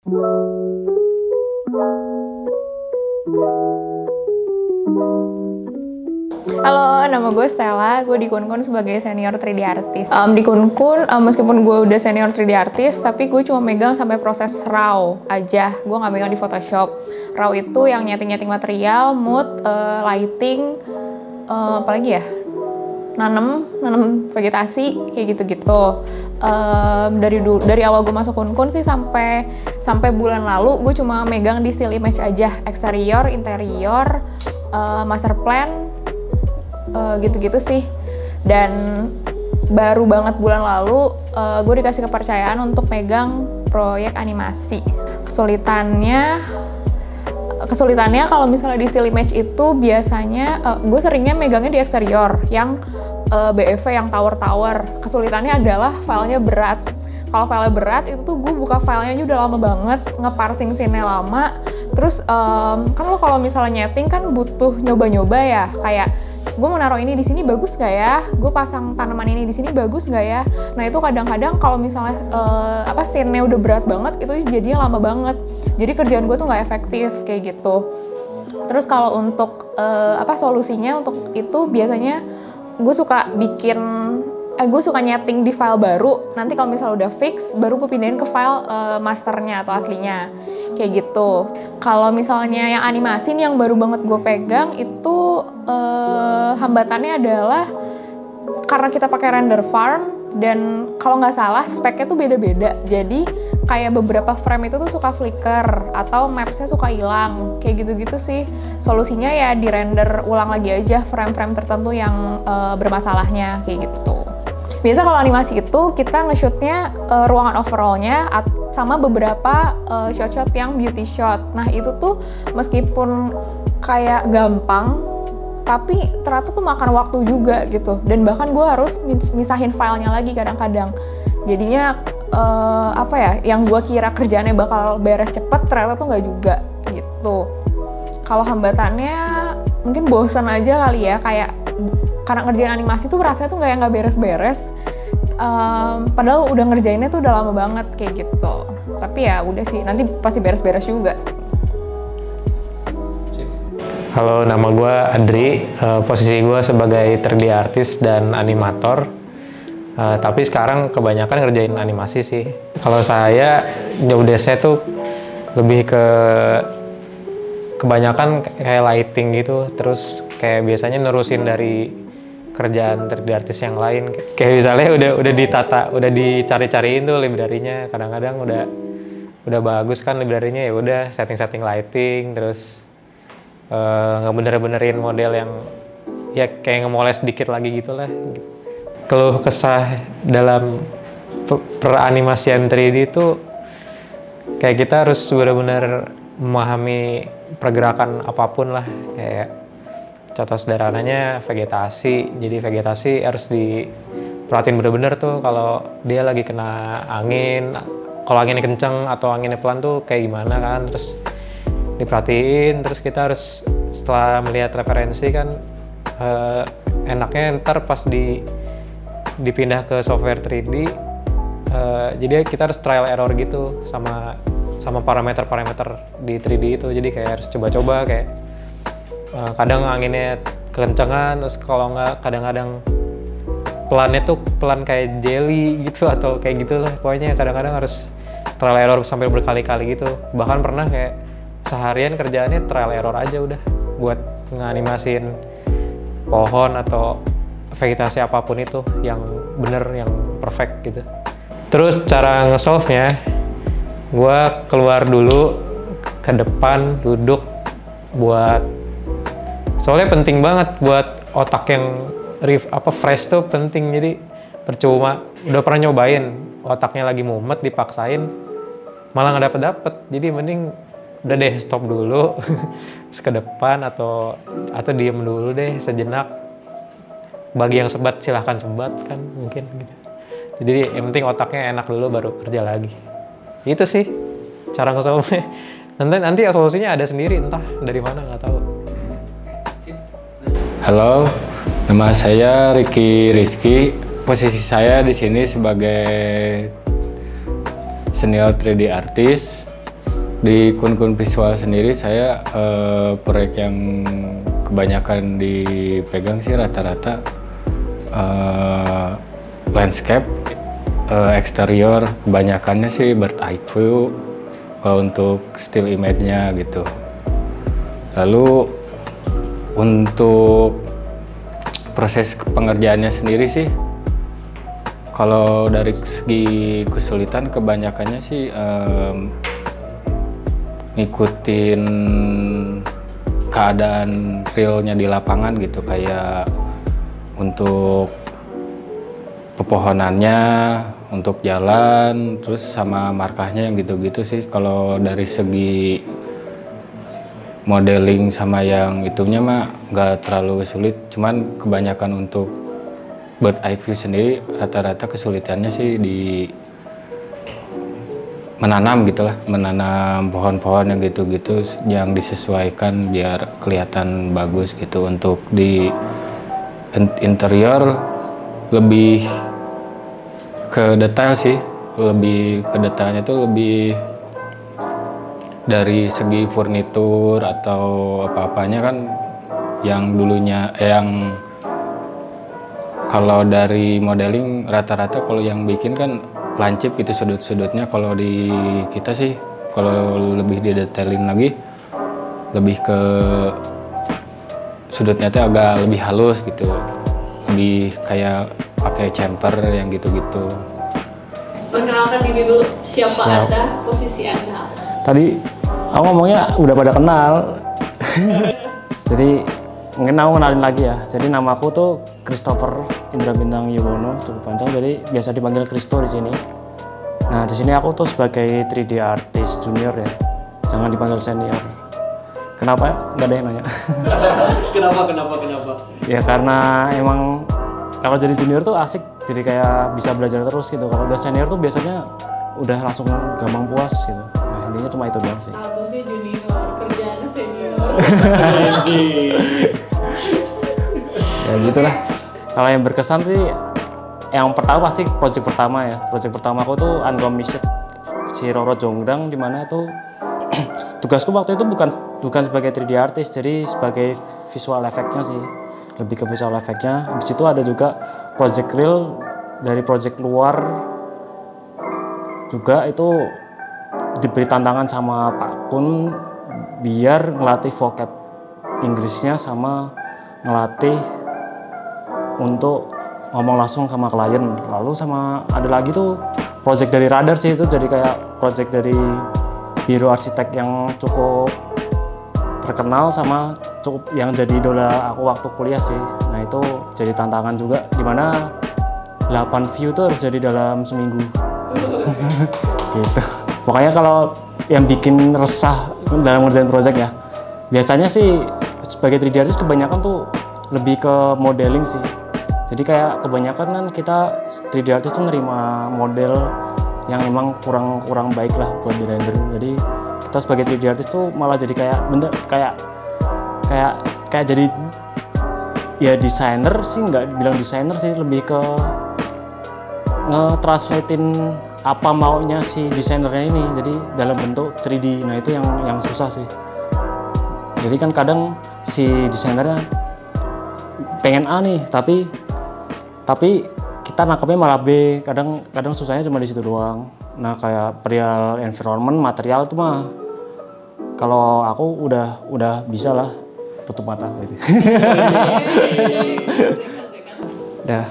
Halo, nama gue Stella. Gue di Kun-Kun sebagai senior 3D artist. Di Kun-Kun, meskipun gue udah senior 3D artist, tapi gue cuma megang sampai proses raw aja. Gue nggak megang di Photoshop. Raw itu yang nyeting-nyeting material, mood, lighting, apalagi ya? Nanam vegetasi, kayak gitu-gitu. Dari awal gue masuk Kun-Kun sih sampai bulan lalu, gue cuma megang di still image aja, eksterior, interior, master plan, gitu-gitu sih. Dan baru banget bulan lalu gue dikasih kepercayaan untuk megang proyek animasi. Kesulitannya kalau misalnya di still image itu biasanya gue seringnya megangnya di eksterior yang BEV yang tower-tower. Kesulitannya adalah filenya berat. Kalau filenya berat itu tuh gue buka filenya aja udah lama banget, ngeparsing scene-nya lama. Terus kan lo kalau misalnya nyeting kan butuh nyoba-nyoba ya, kayak gue mau naruh ini di sini bagus nggak ya? Gue pasang tanaman ini di sini bagus nggak ya? Nah itu kadang-kadang kalau misalnya scene-nya udah berat banget itu jadinya lama banget. Jadi kerjaan gue tuh nggak efektif kayak gitu. Terus kalau untuk solusinya untuk itu biasanya gue suka nyeting di file baru. Nanti kalau misalnya udah fix, baru gue pindahin ke file masternya atau aslinya kayak gitu. Kalau misalnya yang animasi nih yang baru banget gue pegang itu hambatannya adalah karena kita pakai render farm dan kalau nggak salah speknya tuh beda-beda. Jadi kayak beberapa frame itu tuh suka flicker atau mapsnya suka hilang kayak gitu-gitu sih. Solusinya ya di render ulang lagi aja frame-frame tertentu yang bermasalahnya kayak gitu. Biasa kalau animasi itu kita nge-shootnya ruangan overallnya sama beberapa shot-shot yang beauty shot. Nah itu tuh meskipun kayak gampang, tapi ternyata tuh makan waktu juga gitu. Dan bahkan gue harus misahin filenya lagi kadang-kadang. Jadinya yang gue kira kerjaannya bakal beres cepet, ternyata tuh nggak juga gitu. Kalau hambatannya mungkin bosan aja kali ya, kayak karena ngerjain animasi tuh rasanya tuh nggak beres-beres. Padahal udah ngerjainnya tuh udah lama banget kayak gitu. Tapi ya udah sih, nanti pasti beres-beres juga. Halo, nama gue Adri. Posisi gue sebagai 3D artist dan animator. Tapi sekarang kebanyakan ngerjain animasi sih. Kalau saya, jobdesknya tuh lebih ke kebanyakan kayak lighting gitu. Terus kayak biasanya nerusin dari kerjaan 3D artist yang lain. Kayak misalnya udah ditata, udah dicari-cariin tuh library-nya. Kadang-kadang udah bagus kan library-nya, ya udah setting lighting, terus ngebener-benerin model yang ya kayak ngemoles dikit lagi gitulah. Keluh kesah dalam peranimasian 3D itu kayak kita harus benar-benar memahami pergerakan apapun lah. Kayak contoh sederhananya vegetasi. Jadi vegetasi harus diperhatiin bener-bener tuh kalau dia lagi kena angin, kalau anginnya kenceng atau anginnya pelan tuh kayak gimana kan. Terus diperhatiin, terus kita harus setelah melihat referensi kan enaknya ntar pas dipindah ke software 3D, jadi kita harus trial error gitu sama parameter-parameter di 3D itu. Jadi kayak harus coba-coba kayak kadang anginnya kekencengan, terus kalau nggak kadang-kadang pelannya tuh pelan kayak jelly gitu atau kayak gitulah. Pokoknya kadang-kadang harus trial error sampai berkali-kali gitu. Bahkan pernah kayak seharian kerjaannya trial error aja udah buat nganimasin pohon atau vegetasi apapun itu yang bener, yang perfect gitu. Terus cara nge-solve-nya, gue keluar dulu ke depan duduk soalnya penting banget buat otak yang fresh tuh penting. Jadi percuma udah pernah nyobain otaknya lagi mumet dipaksain malah nggak dapet. Jadi mending udah deh stop dulu terus ke depan atau diem dulu deh sejenak. Bagi yang sebat silahkan sebat kan mungkin gitu. Jadi yang penting otaknya enak dulu baru kerja lagi. Itu sih cara nge-solve-nya. Nanti solusinya ada sendiri, entah dari mana nggak tahu. Halo, nama saya Rizky. Posisi saya di sini sebagai senior 3D artist. Di Kun Visual sendiri saya proyek yang kebanyakan dipegang sih rata-rata landscape, eksterior, kebanyakannya sih bird eye view kalau untuk still image-nya gitu. Lalu untuk proses pengerjaannya sendiri sih, kalau dari segi kesulitan kebanyakannya sih ngikutin keadaan realnya di lapangan gitu, kayak untuk pepohonannya, untuk jalan, terus sama markahnya yang gitu-gitu sih. Kalau dari segi modeling sama yang itunya mah nggak terlalu sulit, cuman kebanyakan untuk bird eye view sendiri rata-rata kesulitannya sih di menanam gitulah, menanam pohon-pohon yang gitu-gitu yang disesuaikan biar kelihatan bagus gitu. Untuk di interior lebih ke detail sih, lebih ke detailnya tuh lebih dari segi furnitur atau apa-apanya kan, yang dulunya yang kalau dari modeling rata-rata kalau yang bikin kan lancip gitu sudut-sudutnya. Kalau di kita sih kalau lebih didetailin lagi, lebih ke sudutnya tuh agak lebih halus gitu, lebih kayak pakai chamfer yang gitu-gitu. Perkenalkan diri dulu, siapa Anda, posisi Anda apa? Tadi aku ngomongnya udah pada kenal. Jadi mungkin aku kenalin lagi ya. Jadi nama aku tuh Christopher Indra Bintang Yuwono, cukup panjang, jadi biasa dipanggil Christo di sini. Nah, di sini aku tuh sebagai 3D artist junior ya. Jangan dipanggil senior. Kenapa? Nggak ada yang nanya. Kenapa? Ya karena emang kalau jadi junior tuh asik, jadi kayak bisa belajar terus gitu. Kalau udah senior tuh biasanya udah langsung gampang puas gitu. Nah, intinya cuma itu doang sih. Statusnya junior, kerjaannya senior. Ya gitulah. Kalau yang berkesan sih, yang pertama pasti project pertama ya. Project pertama aku tuh Uncommissioned si Roro Jonggrang, dimana tuh tugasku waktu itu bukan sebagai 3D artist, jadi sebagai visual effect-nya sih, lebih ke visual effect-nya. Habis itu ada juga project real dari project luar juga, itu diberi tantangan sama Pak Kun biar ngelatih vocab Inggrisnya sama ngelatih untuk ngomong langsung sama klien. Lalu sama ada lagi tuh project dari Radar sih, itu jadi kayak project dari biro arsitek yang cukup terkenal sama cukup yang jadi idola aku waktu kuliah sih. Nah itu jadi tantangan juga, dimana 8 view tuh harus jadi dalam seminggu. Gitu. Pokoknya kalau yang bikin resah dalam ngerjain project ya, biasanya sih sebagai 3D artist kebanyakan tuh lebih ke modeling sih. Jadi kayak kebanyakan kan kita 3D artist tuh nerima model yang emang kurang baik lah buat di render. Jadi kita sebagai 3D artist tuh malah jadi kayak bener kayak jadi ya desainer sih, nggak bilang desainer sih, lebih ke nge-translatein apa maunya si desainernya ini jadi dalam bentuk 3D. Nah itu yang susah sih. Jadi kan kadang si desainernya pengen A nih, tapi kita nangkepnya malah B. Kadang susahnya cuma di situ doang. Nah kayak perihal environment, material itu mah kalau aku udah bisa lah tutup mata gitu. Dah.